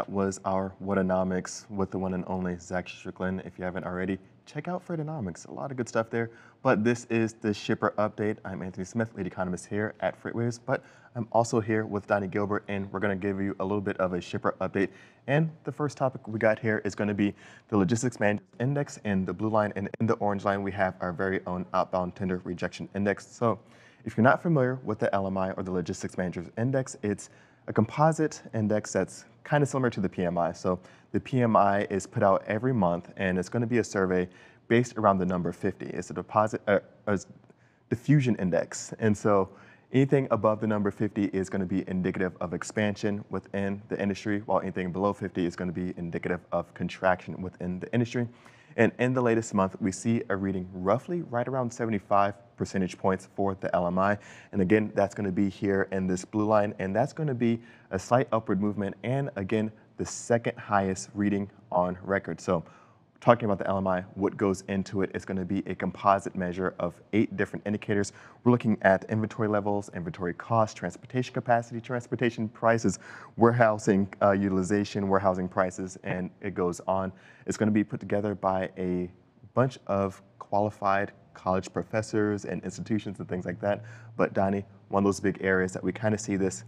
that was our Whatanomics with the one and only Zach Strickland. If you haven't already, check out FreightWaves. A lot of good stuff there. But this is the shipper update. I'm Anthony Smith, lead economist here at FreightWaves. But I'm also here with Donnie Gilbert, and we're going to give you a little bit of a shipper update. And the first topic we got here is going to be the Logistics Managers Index in the blue line, and in the orange line we have our very own Outbound Tender Rejection Index. So if you're not familiar with the LMI or the Logistics Managers Index, it's a composite index that's kind of similar to the PMI. So the PMI is put out every month, and it's going to be a survey based around the number 50. It's a diffusion index. And so anything above the number 50 is going to be indicative of expansion within the industry, while anything below 50 is going to be indicative of contraction within the industry. And in the latest month, we see a reading roughly right around 75 percentage points for the LMI. And again, that's going to be here in this blue line, and that's going to be a slight upward movement, and again, the second highest reading on record. So talking about the LMI, what goes into it is going to be a composite measure of 8 different indicators. We're looking at inventory levels, inventory costs, transportation capacity, transportation prices, warehousing utilization, warehousing prices, and it goes on. It's going to be put together by a bunch of qualified college professors and institutions and things like that. But Donnie, one of those big areas that we kind of see this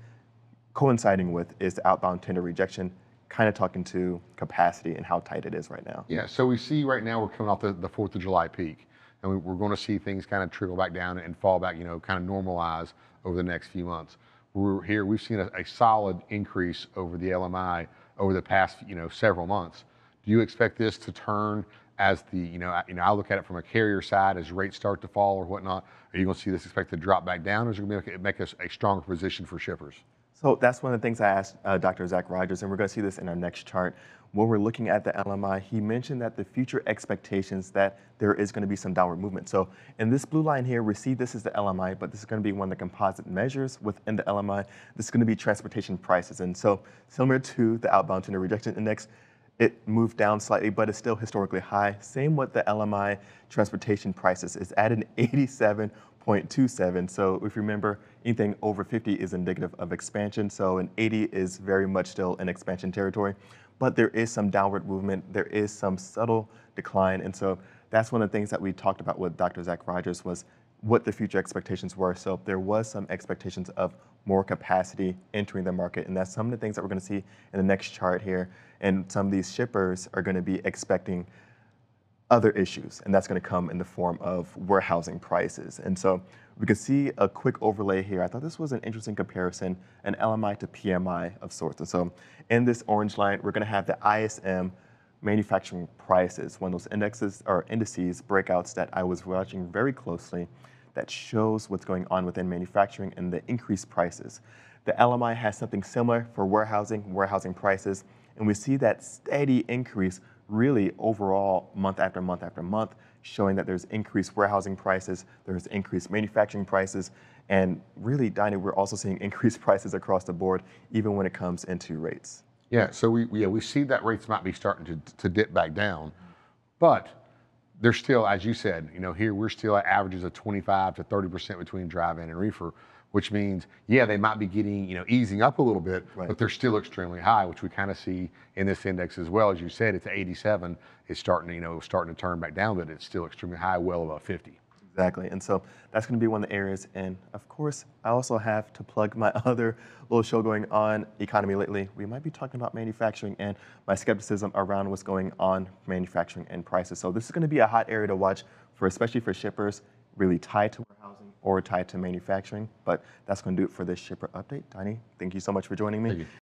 coinciding with is the outbound tender rejection, kind of talking to capacity and how tight it is right now. Yeah, so we see right now we're coming off the 4th of July peak, and we're going to see things kind of trickle back down and fall back, kind of normalize over the next few months. We've seen a solid increase over the LMI over the past, several months. Do you expect this to turn as I look at it from a carrier side, as rates start to fall or whatnot? Are you going to see this expected to drop back down, or is it going to make us a stronger position for shippers? So that's one of the things I asked Dr. Zach Rogers, and we're going to see this in our next chart. When we're looking at the LMI, he mentioned that the future expectations that there is going to be some downward movement. So in this blue line here, we see this is the LMI, but this is going to be one of the composite measures within the LMI. This is going to be transportation prices. And so similar to the outbound tender rejection index, it moved down slightly, but it's still historically high. Same with the LMI transportation prices. It's at an 87.27. So if you remember, anything over 50 is indicative of expansion. So an 80 is very much still in expansion territory, but there is some downward movement. There is some subtle decline. And so that's one of the things that we talked about with Dr. Zach Rogers was what the future expectations were. So there was some expectations of more capacity entering the market, and that's some of the things that we're going to see in the next chart here. And some of these shippers are going to be expecting other issues, and that's going to come in the form of warehousing prices. And so we can see a quick overlay here. I thought this was an interesting comparison, an LMI to PMI of sorts. And so in this orange line, we're going to have the ISM manufacturing prices, one of those indexes or indices, breakouts that I was watching very closely that shows what's going on within manufacturing and the increased prices. The LMI has something similar for warehousing prices, and we see that steady increase really overall month after month after month, showing that there's increased warehousing prices, there's increased manufacturing prices, and really, Donnie, we're also seeing increased prices across the board, even when it comes into rates. Yeah, so we see that rates might be starting to dip back down, but they're still, as you said, here we're still at averages of 25 to 30% between dry van and reefer, which means, yeah, they might be getting, easing up a little bit, right, but they're still extremely high, which we kind of see in this index as well. As you said, it's 87. It's starting to turn back down, but it's still extremely high, well above 50. Exactly, and so that's going to be one of the areas. And of course, I also have to plug my other little show going on, Economy Lately. We might be talking about manufacturing and my skepticism around what's going on manufacturing and prices. So this is going to be a hot area to watch for, especially for shippers really tied to warehousing or tied to manufacturing. But that's going to do it for this shipper update. Donnie, thank you so much for joining me. Thank you.